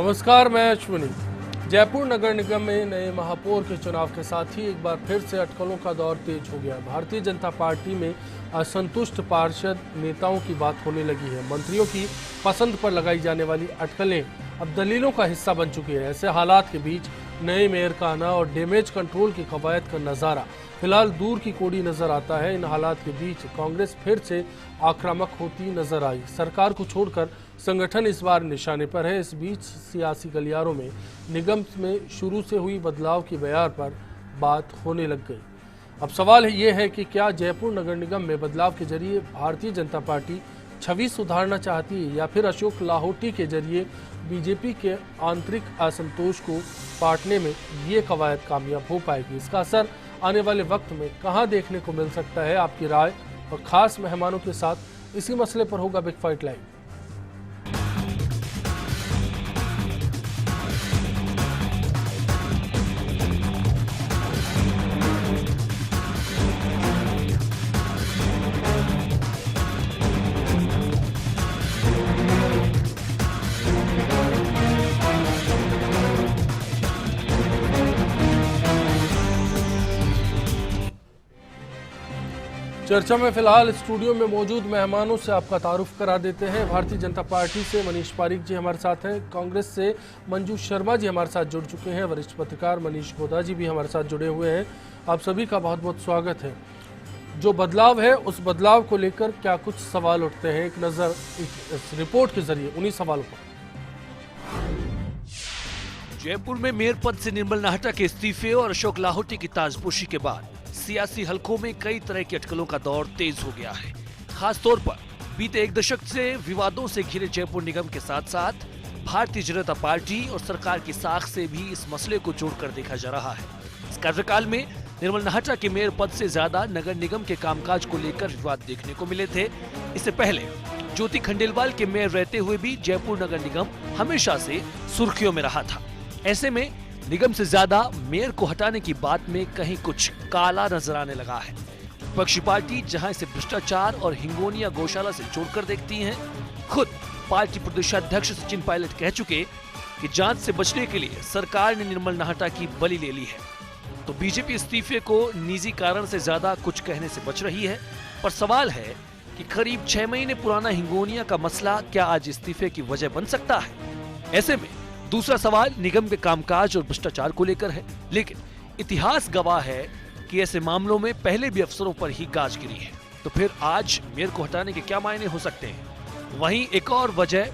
नमस्कार, मैं अश्विनी। जयपुर नगर निगम में नए महापौर के चुनाव के साथ ही एक बार फिर से अटकलों का दौर तेज हो गया। भारतीय जनता पार्टी में असंतुष्ट पार्षद नेताओं की बात होने लगी है। मंत्रियों की पसंद पर लगाई जाने वाली अटकलें अब दलीलों का हिस्सा बन चुकी है। ऐसे हालात के बीच नए मेयर का आना और डैमेज कंट्रोल की कवायद का नज़ारा फिलहाल दूर की कोड़ी नजर आता है। इन हालात के बीच कांग्रेस फिर से आक्रामक होती नजर आई। सरकार को छोड़कर संगठन इस बार निशाने पर है। इस बीच सियासी गलियारों में निगम में शुरू से हुई बदलाव की बयार पर बात होने लग गई। अब सवाल ये है कि क्या जयपुर नगर निगम में बदलाव के जरिए भारतीय जनता पार्टी छवि सुधारना चाहती है या फिर अशोक लाहोटी के जरिए बीजेपी के आंतरिक असंतोष को पाटने में ये कवायद कामयाब हो पाएगी। इसका असर आने वाले वक्त में कहां देखने को मिल सकता है? आपकी राय और खास मेहमानों के साथ इसी मसले पर होगा बिग फाइट लाइव। चर्चा में फिलहाल स्टूडियो में मौजूद मेहमानों से आपका तारुफ करा देते हैं। भारतीय जनता पार्टी से मनीष पारीक जी हमारे साथ हैं। कांग्रेस से मंजू शर्मा जी हमारे साथ जुड़ चुके हैं। वरिष्ठ पत्रकार मनीष गोदा जी भी हमारे साथ जुड़े हुए हैं। आप सभी का बहुत बहुत स्वागत है। जो बदलाव है उस बदलाव को लेकर क्या कुछ सवाल उठते हैं? एक नज़र इस रिपोर्ट के जरिए उन्हीं सवालों पर। जयपुर में मेयर पद से निर्मल नाहटा के इस्तीफे और अशोक लाहोटी की ताजपोशी के बाद सियासी हलकों में कई तरह की अटकलों का दौर तेज हो गया है। खास तौर पर बीते एक दशक से विवादों से घिरे जयपुर निगम के साथ साथ भारतीय जनता पार्टी और सरकार की साख से भी इस मसले को जोड़कर देखा जा रहा है। इस कार्यकाल में निर्मल नाहटा के मेयर पद से ज्यादा नगर निगम के कामकाज को लेकर विवाद देखने को मिले थे। इससे पहले ज्योति खंडेलवाल के मेयर रहते हुए भी जयपुर नगर निगम हमेशा से सुर्खियों में रहा था। ऐसे में निगम से ज्यादा मेयर को हटाने की बात में कहीं कुछ काला नजर आने लगा है। विपक्षी पार्टी जहां इसे भ्रष्टाचार और हिंगोनिया गौशाला से जोड़कर देखती है, खुद पार्टी प्रदेशाध्यक्ष सचिन पायलट कह चुके कि जांच से बचने के लिए सरकार ने निर्मल नाहटा की बलि ले ली है। तो बीजेपी इस्तीफे को निजी कारण से ज्यादा कुछ कहने से बच रही है। पर सवाल है कि करीब 6 महीने पुराना हिंगोनिया का मसला क्या आज इस्तीफे की वजह बन सकता है? ऐसे में दूसरा सवाल निगम के कामकाज और भ्रष्टाचार को लेकर है। लेकिन इतिहास गवाह है कि ऐसे मामलों में पहले भी अफसरों पर ही गाज गिरी है। तो फिर आज मेयर को हटाने के क्या मायने हो सकते हैं? वहीं एक और वजह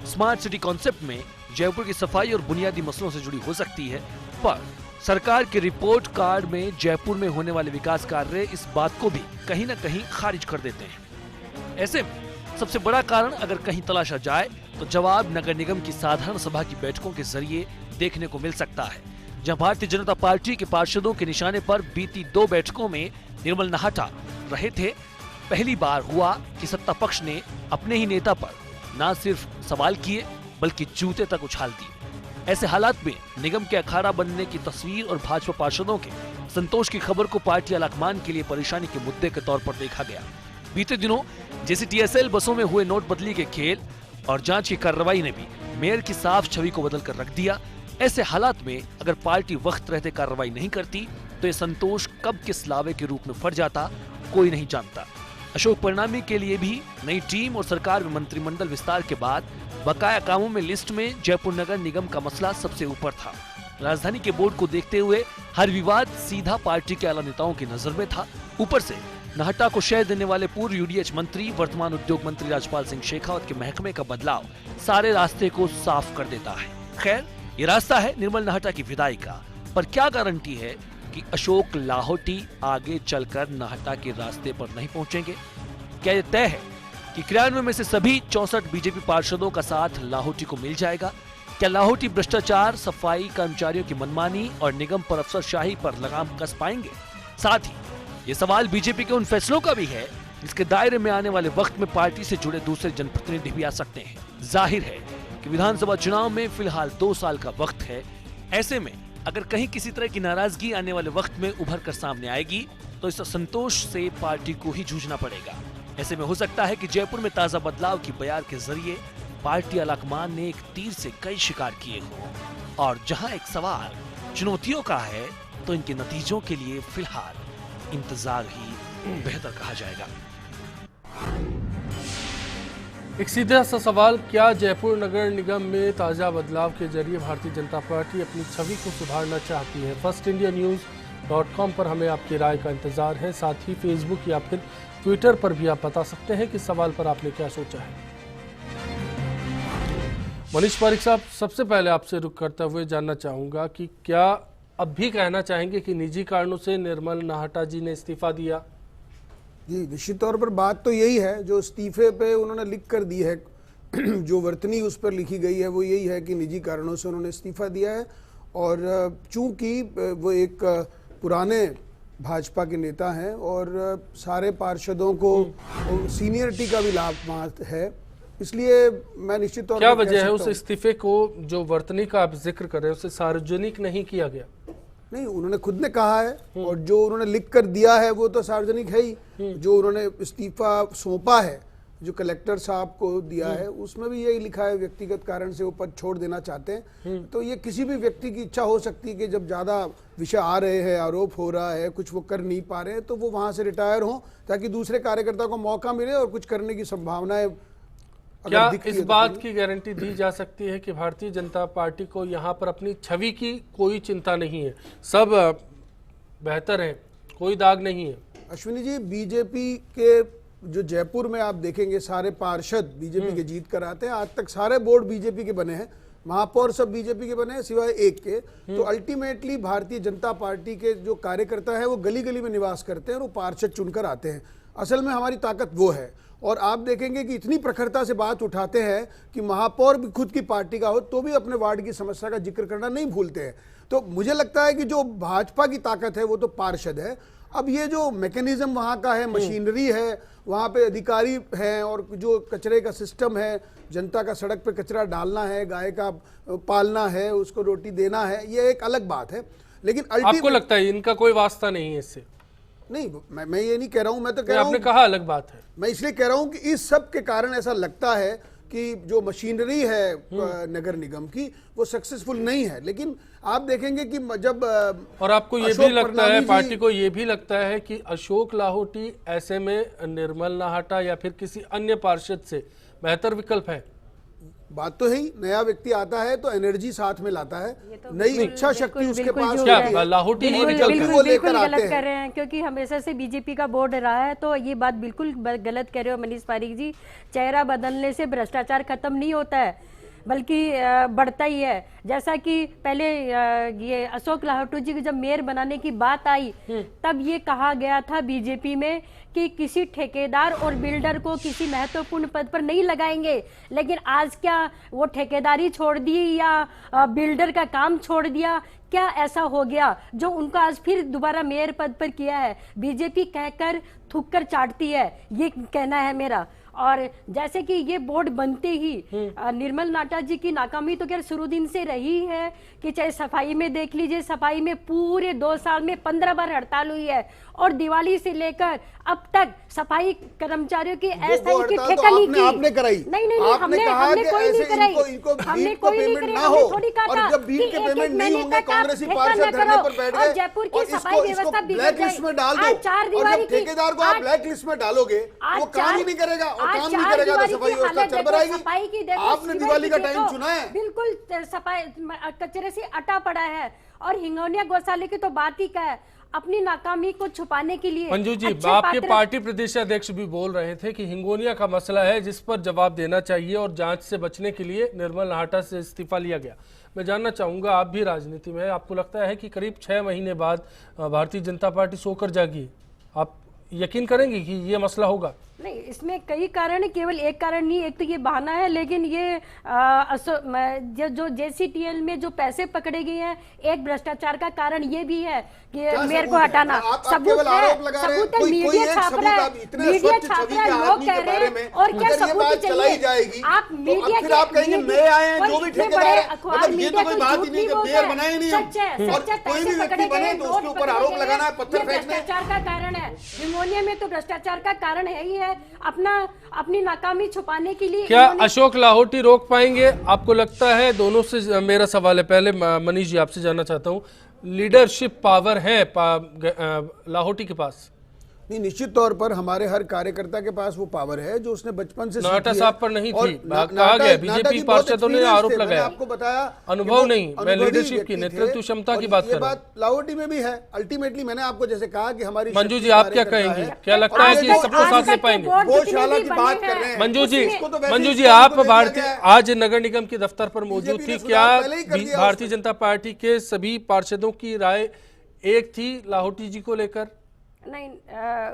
स्मार्ट सिटी कॉन्सेप्ट में जयपुर की सफाई और बुनियादी मसलों से जुड़ी हो सकती है। पर सरकार के रिपोर्ट कार्ड में जयपुर में होने वाले विकास कार्य इस बात को भी कहीं न कहीं खारिज कर देते हैं। ऐसे में सबसे बड़ा कारण अगर कहीं तलाशा जाए तो जवाब नगर निगम की साधारण सभा की बैठकों के जरिए देखने को मिल सकता है, जहां भारतीय जनता पार्टी के पार्षदों के निशाने पर बीती 2 बैठकों में निर्मल नाहटा रहे थे। पहली बार हुआ कि सत्ता पक्ष ने अपने ही नेता पर न सिर्फ सवाल किए बल्कि जूते तक उछाल दिए। ऐसे हालात में निगम के अखाड़ा बनने की तस्वीर और भाजपा पार्षदों के संतोष की खबर को पार्टी आलाकमान के लिए परेशानी के मुद्दे के तौर पर देखा गया। बीते दिनों जैसे TSL बसों में हुए नोटबंदी के खेल और जांच की कार्रवाई ने भी मेयर की साफ छवि को बदल कर रख दिया। ऐसे हालात में अगर पार्टी वक्त रहते कार्रवाई नहीं करती तो ये संतोष कब किस लावे के रूप में फट जाता कोई नहीं जानता। अशोक परिणामी के लिए भी नई टीम और सरकार में मंत्रिमंडल विस्तार के बाद बकाया कामों में लिस्ट में जयपुर नगर निगम का मसला सबसे ऊपर था। राजधानी के बोर्ड को देखते हुए हर विवाद सीधा पार्टी के आला नेताओं की नजर में था। ऊपर से नाहटा को शय देने वाले पूर्व UDH मंत्री वर्तमान उद्योग मंत्री राजपाल सिंह शेखावत के महकमे का बदलाव सारे रास्ते को साफ कर देता है। खैर, ये रास्ता है निर्मल नाहटा की विदाई का, पर क्या गारंटी है कि अशोक लाहोटी आगे चलकर नाहटा के रास्ते पर नहीं पहुंचेंगे? क्या यह तय है कि 93 में से सभी 64 बीजेपी पार्षदों का साथ लाहोटी को मिल जाएगा? क्या लाहोटी भ्रष्टाचार, सफाई कर्मचारियों की मनमानी और निगम पर अफसरशाही पर लगाम कस पाएंगे? साथ ही ये सवाल बीजेपी के उन फैसलों का भी है जिसके दायरे में आने वाले वक्त में पार्टी से जुड़े दूसरे जनप्रतिनिधि भी आ सकते हैं। जाहिर है कि विधानसभा चुनाव में फिलहाल 2 साल का वक्त है। ऐसे में अगर कहीं किसी तरह की नाराजगी आने वाले वक्त में उभर कर सामने आएगी तो इस असंतोष से पार्टी को ही जूझना पड़ेगा। ऐसे में हो सकता है कि जयपुर में ताजा बदलाव की बयार के जरिए पार्टी आलाकमान ने एक तीर से कई शिकार किए हों। और जहां एक सवाल चुनौतियों का है, तो इनके नतीजों के लिए फिलहाल इंतजार ही बेहतर कहा जाएगा। एक सीधा सा सवाल, क्या जयपुर नगर निगम में ताज़ा बदलाव के जरिए भारतीय जनता पार्टी अपनी छवि को सुधारना चाहती है? FirstIndiaNews.com पर हमें आपकी राय का इंतजार है। साथ ही फेसबुक या फिर ट्विटर पर भी आप बता सकते हैं कि सवाल पर आपने क्या सोचा है। मनीष पारिक साहब, सबसे पहले आपसे रुक करते हुए जानना चाहूँगा कि क्या अब भी कहना चाहेंगे कि निजी कारणों से निर्मल नाहटा जी ने इस्तीफा दिया? जी, निश्चित तौर पर बात तो यही है, जो इस्तीफे पे उन्होंने लिख कर दी है जो वर्तनी उस पर लिखी गई है वो यही है कि निजी कारणों से उन्होंने इस्तीफा दिया है। और चूंकि वो एक पुराने भाजपा के नेता हैं और सारे पार्षदों को सीनियरिटी का भी लाभ वहाँ है, इसलिए मैं निश्चित तौर पर क्या वजह है उस इस्तीफे को जो वर्तनी का आप जिक्र कर रहे हैं उसे सार्वजनिक नहीं किया गया? नहीं, उन्होंने खुद ने कहा है और जो उन्होंने लिख कर दिया है वो तो सार्वजनिक है ही। जो उन्होंने इस्तीफा सौंपा है, जो कलेक्टर साहब को दिया है, उसमें भी यही लिखा है व्यक्तिगत कारण से वो पद छोड़ देना चाहते हैं। तो ये किसी भी व्यक्ति की इच्छा हो सकती है कि जब ज़्यादा विषय आ रहे हैं, आरोप हो रहा है, कुछ वो कर नहीं पा रहे हैं, तो वो वहाँ से रिटायर हों ताकि दूसरे कार्यकर्ता को मौका मिले और कुछ करने की संभावनाएं। क्या इस बात की गारंटी दी जा सकती है कि भारतीय जनता पार्टी को यहाँ पर अपनी छवि की कोई चिंता नहीं है, सब बेहतर है, कोई दाग नहीं है? अश्विनी जी, बीजेपी के जो जयपुर में आप देखेंगे सारे पार्षद बीजेपी के जीत कर आते हैं। आज तक सारे बोर्ड बीजेपी के बने हैं, महापौर सब बीजेपी के बने हैं सिवाय एक के। तो अल्टीमेटली भारतीय जनता पार्टी के जो कार्यकर्ता है वो गली गली में निवास करते हैं और वो पार्षद चुनकर आते हैं। असल में हमारी ताकत वो है। और आप देखेंगे कि इतनी प्रखरता से बात उठाते हैं कि महापौर भी खुद की पार्टी का हो तो भी अपने वार्ड की समस्या का जिक्र करना नहीं भूलते हैं। तो मुझे लगता है कि जो भाजपा की ताकत है वो तो पार्षद है। अब ये जो मैकेनिज्म वहाँ का है, मशीनरी है, वहाँ पे अधिकारी हैं और जो कचरे का सिस्टम है, जनता का सड़क पे कचरा डालना है, गाय का पालना है, उसको रोटी देना है, ये एक अलग बात है। लेकिन आपको लगता है इनका कोई वास्ता नहीं है इससे? नहीं, मैं ये नहीं कह रहा हूं, मैं तो कह रहा हूं, आपने कहा अलग बात है। मैं इसलिए कह रहा हूं कि इस सब के कारण ऐसा लगता है कि जो मशीनरी है नगर निगम की वो सक्सेसफुल नहीं है। लेकिन आप देखेंगे कि जब और आपको ये भी लगता है, पार्टी को ये भी लगता है कि अशोक लाहोटी ऐसे में निर्मल नाहटा या फिर किसी अन्य पार्षद से बेहतर विकल्प है? बात तो है ही, नया व्यक्ति आता है तो एनर्जी साथ में लाता है, नई इच्छा शक्ति उसके पास। क्या लाहौटी ही बिल्कुल गलत कर रहे हैं, क्योंकि हमेशा से बीजेपी का बोर्ड रहा है। तो ये बात बिल्कुल गलत कह रहे हो मनीष पारिक जी। चेहरा बदलने से भ्रष्टाचार खत्म नहीं होता है, बल्कि बढ़ता ही है। जैसा कि पहले ये अशोक लाहोटी जी की जब मेयर बनाने की बात आई तब ये कहा गया था बीजेपी में कि किसी ठेकेदार और बिल्डर को किसी महत्वपूर्ण पद पर नहीं लगाएंगे। लेकिन आज क्या वो ठेकेदारी छोड़ दी या बिल्डर का काम छोड़ दिया? क्या ऐसा हो गया जो उनको आज फिर दोबारा मेयर पद पर किया है? बीजेपी कहकर थूक कर चाटती है, ये कहना है मेरा। और जैसे कि ये बोर्ड बनते ही निर्मल नाहटा जी की नाकामी तो खैर शुरू दिन से रही है कि चाहे सफाई में देख लीजिए, सफाई में पूरे 2 साल में 15 बार हड़ताल हुई है और दिवाली से लेकर अब तक सफाई कर्मचारियों की अस्थायी की ठेका नहीं की। आपने कराई? नहीं, हमने कोई नहीं कराई, हमने कोई नहीं कराई। हमने थोड़ी कहा था कि एक महीने तक आप ठेका न करो और जयपुर की सफाई व्यवस्था बिगड़ जाए। आज 4 दिवाली की ठेकेदार को आप ब्लैक लिस्ट में डालोगे, वो काम ही नहीं करेगा और काम नहीं करेगा तो सफाई व्यवस्था चरमराएगी। आपने दिवाली का टाइम चुना है। बिल्कुल सफाई कचरे से अटा पड़ा है। और हिंगोनिया गौशाले की तो बात ही क्या है, अपनी नाकामी को छुपाने के लिए। मंजू जी, आपके पार्टी प्रदेश अध्यक्ष भी बोल रहे थे कि हिंगोनिया का मसला है जिस पर जवाब देना चाहिए और जांच से बचने के लिए निर्मल नाहटा से इस्तीफा लिया गया। मैं जानना चाहूंगा, आप भी राजनीति में, आपको लगता है कि करीब 6 महीने बाद भारतीय जनता पार्टी सोकर जागी? आप यकीन करेंगे कि ये मसला होगा? नहीं, इसमें कई कारण है, केवल एक कारण नहीं। एक तो ये बहाना है, लेकिन ये जो JCTL में जो पैसे पकड़े गए हैं, एक भ्रष्टाचार का कारण ये भी है कि मेयर को हटाना। सबूत है, मीडिया छाप रहा है, लोग कह रहे हैं। और क्या सबूत चाहिए? आप मीडिया के अखबार मीडिया को झूठ नहीं बोलते हैं, सच है, पैसे पकड़े गए, भ्रष्टाचार का कारण है। हिंगोनिया में तो भ्रष्टाचार का कारण है ही है। है अपनी नाकामी छुपाने के लिए। क्या अशोक लाहोटी रोक पाएंगे आपको लगता है? दोनों से मेरा सवाल है। पहले मनीष जी आपसे जानना चाहता हूँ, लीडरशिप पावर है लाहोटी के पास? नहीं, निश्चित तौर पर हमारे हर कार्यकर्ता के पास वो पावर है जो उसने बचपन से नाटा साहब पर नहीं थी, कहा गया बीजेपी पार्षदों ने आरोप लगाया। आपको बताया अनुभव नहीं, मैं लीडरशिप की, नेतृत्व क्षमता की बात कर रहा हूं। बात लाहौटी में भी है। अल्टीमेटली मैंने आपको जैसे कहा कि हमारी मंजू जी आप क्या कहेंगे? क्या लगता है कि सबको साथ ले पाएंगे? गौशाला की बात कर रहे हैं मंजू जी आप भारतीय आज नगर निगम के दफ्तर पर मौजूद थी, क्या भारतीय जनता पार्टी के सभी पार्षदों की राय एक थी लाहोटी जी को लेकर? नहीं,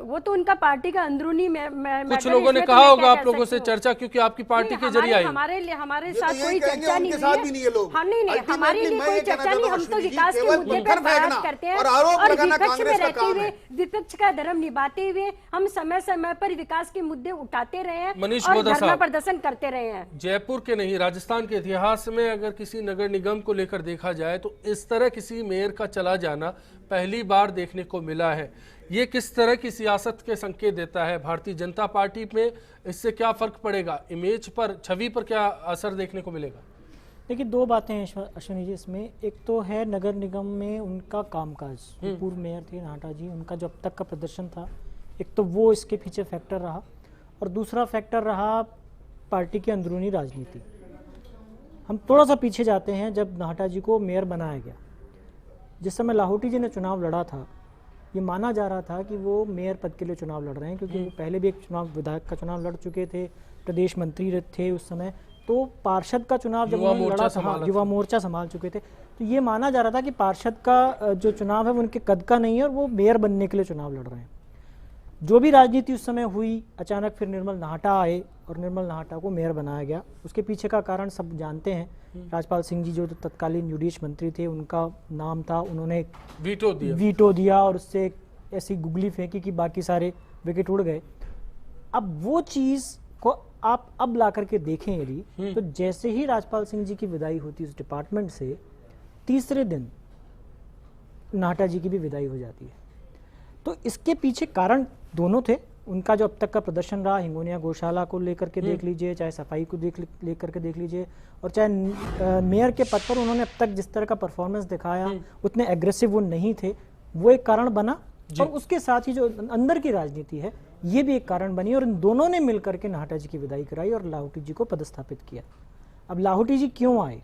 वो तो उनका पार्टी का अंदरूनी कुछ लोगों ने कहा होगा आप लोगों से चर्चा, क्योंकि आपकी पार्टी के जरिए आई। हमारे साथ कोई चर्चा नहीं हुई है। हाँ, नहीं, हमारे लिए कोई चर्चा नहीं। हम तो विकास के मुद्दे पर बात करते हैं और विपक्ष में रहते हुए, विपक्ष का धर्म निभाते हुए हम समय समय पर विकास के मुद्दे उठाते रहे हैं और धरना प्रदर्शन करते रहे हैं। जयपुर के नहीं, राजस्थान के इतिहास में अगर किसी नगर निगम को लेकर देखा जाए तो इस तरह किसी मेयर का चला जाना पहली बार देखने को मिला है। ये किस तरह की सियासत के संकेत देता है भारतीय जनता पार्टी में? इससे क्या फर्क पड़ेगा इमेज पर, छवि पर क्या असर देखने को मिलेगा? देखिए, दो बातें हैं अश्विनी जी इसमें। एक तो है नगर निगम में उनका कामकाज, पूर्व मेयर थे नाटा जी, उनका जो अब तक का प्रदर्शन था, एक तो वो इसके पीछे फैक्टर रहा, और दूसरा फैक्टर रहा पार्टी की अंदरूनी राजनीति। हम थोड़ा सा पीछे जाते हैं, जब नाटा जी को मेयर बनाया गया, जिस समय लाहोटी जी ने चुनाव लड़ा था, ये माना जा रहा था कि वो मेयर पद के लिए चुनाव लड़ रहे हैं, क्योंकि वो पहले भी एक विधायक का चुनाव लड़ चुके थे, प्रदेश मंत्री थे उस समय, तो पार्षद का चुनाव जब उन्होंने लड़ा था, युवा मोर्चा संभाल चुके थे, तो ये माना जा रहा था कि पार्षद का जो चुनाव है वो उनके कद का नहीं है और वो मेयर बनने के लिए चुनाव लड़ रहे हैं। जो भी राजनीति उस समय हुई, अचानक फिर निर्मल नाहटा आए और निर्मल नाहटा को मेयर बनाया गया। उसके पीछे का कारण सब जानते हैं। राजपाल सिंह जी जो तत्कालीन जुडिश मंत्री थे, उनका नाम था, उन्होंने वीटो दिया और उससे ऐसी गुगली फेंकी कि बाकी सारे विकेट उड़ गए। अब वो चीज को आप अब ला करके देखें यदि, तो जैसे ही राजपाल सिंह जी की विदाई होती है उस डिपार्टमेंट से, तीसरे दिन नाहटा जी की भी विदाई हो जाती है। तो इसके पीछे कारण दोनों थे। उनका जो अब तक का प्रदर्शन रहा, हिंगोनिया गौशाला को लेकर के देख लीजिए, चाहे सफाई को लेकर के देख लीजिए, और चाहे मेयर के पद पर उन्होंने अब तक जिस तरह का परफॉर्मेंस दिखाया, उतने एग्रेसिव वो नहीं थे, वो एक कारण बना। और उसके साथ ही जो अंदर की राजनीति है, ये भी एक कारण बनी, और इन दोनों ने मिलकर के नाहटा जी की विदाई कराई और लाहोटी जी को पदस्थापित किया। अब लाहोटी जी क्यों आए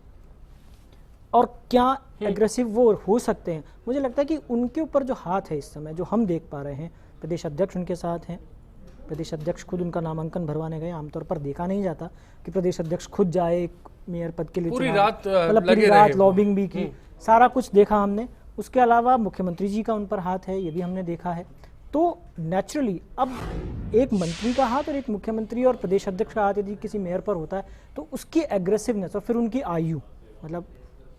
और क्या एग्रेसिव वो हो सकते हैं, मुझे लगता है कि उनके ऊपर जो हाथ है इस समय, जो हम देख पा रहे हैं, प्रदेश अध्यक्ष उनके साथ हैं। प्रदेश अध्यक्ष खुद उनका नामांकन भरवाने गए। आमतौर पर देखा नहीं जाता कि प्रदेश अध्यक्ष खुद जाए मेयर पद के लिए, पूरी रात लॉबिंग भी की, सारा कुछ देखा हमने। उसके अलावा मुख्यमंत्री जी का उन पर हाथ है, ये भी हमने देखा है। तो नेचुरली अब एक मंत्री का हाथ और एक मुख्यमंत्री और प्रदेश अध्यक्ष का हाथ यदि किसी मेयर पर होता है, तो उसकी एग्रेसिवनेस और फिर उनकी आयु, मतलब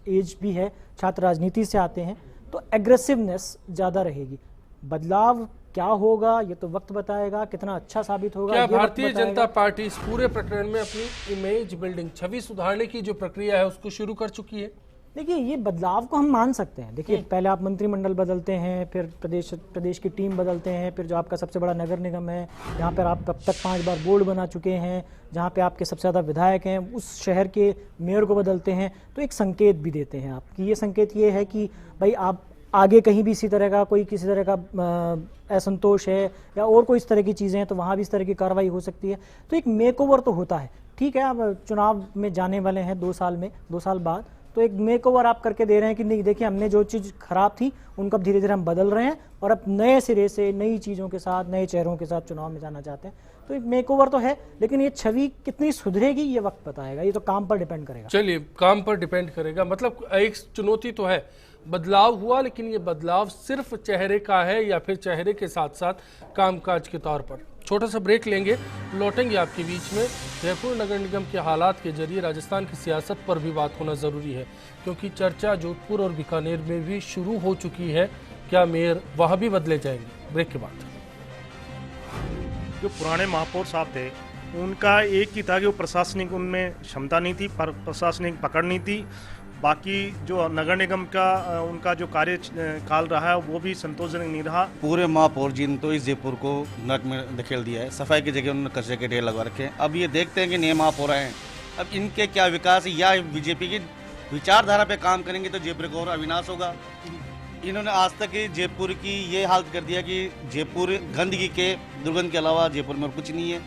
एज भी है, छात्र राजनीति से आते हैं, तो एग्रेसिवनेस ज्यादा रहेगी। बदलाव क्या होगा ये तो वक्त बताएगा, कितना अच्छा साबित होगा। क्या भारतीय जनता पार्टी इस पूरे प्रकरण में अपनी इमेज बिल्डिंग, छवि सुधारने की जो प्रक्रिया है उसको शुरू कर चुकी है? देखिए, ये बदलाव को हम मान सकते हैं। देखिए, पहले आप मंत्रिमंडल बदलते हैं, फिर प्रदेश की टीम बदलते हैं, फिर जो आपका सबसे बड़ा नगर निगम है, यहाँ पर आप अब तक 5 बार बोर्ड बना चुके हैं, जहाँ पे आपके सबसे ज़्यादा विधायक हैं, उस शहर के मेयर को बदलते हैं, तो एक संकेत भी देते हैं आप कि ये संकेत ये है कि भाई आप आगे कहीं भी इसी तरह का कोई किसी तरह का असंतोष है या और कोई इस तरह की चीज़ें हैं, तो वहाँ भी इस तरह की कार्रवाई हो सकती है। तो एक मेकओवर तो होता है। ठीक है, आप चुनाव में जाने वाले हैं 2 साल में, 2 साल बाद, तो एक मेकओवर आप करके दे रहे हैं कि नहीं, देखिए हमने जो चीज़ खराब थी उनको अब धीरे धीरे हम बदल रहे हैं और अब नए सिरे से नई चीज़ों के साथ, नए चेहरों के साथ चुनाव में जाना चाहते हैं। तो एक मेकओवर तो है, लेकिन ये छवि कितनी सुधरेगी ये वक्त बताएगा, ये तो काम पर डिपेंड करेगा। चलिए, काम पर डिपेंड करेगा, मतलब एक चुनौती तो है, बदलाव हुआ, लेकिन ये बदलाव सिर्फ चेहरे का है या फिर चेहरे के साथ साथ कामकाज के तौर पर। छोटा सा ब्रेक लेंगे, लौटेंगे आपके बीच में। जयपुर नगर निगम के हालात के जरिए राजस्थान की सियासत पर भी बात होना ज़रूरी है, क्योंकि चर्चा जोधपुर और बीकानेर में भी शुरू हो चुकी है। क्या मेयर वहाँ भी बदले जाएंगे? ब्रेक के बाद। जो पुराने महापौर साहब थे, उनका एक ही था कि वो प्रशासनिक, उनमें क्षमता नहीं थी, प्रशासनिक पकड़ नहीं थी। बाकी जो नगर निगम का उनका जो कार्य काल रहा है वो भी संतोषजनक नहीं रहा। पूरे महापौर जी ने तो इस जयपुर को नरक में धकेल दिया है। सफाई की जगह उन्होंने कचरे के ढेर लगवा रखे हैं। अब ये देखते हैं कि नए महापौर आए, अब इनके क्या विकास है या बीजेपी की विचारधारा पे काम करेंगे तो जयपुर का और अविनाश होगा। इन्होंने आज तक जयपुर की ये हालत कर दिया कि जयपुर गंदगी के दुर्गंध के अलावा जयपुर में और कुछ नहीं है।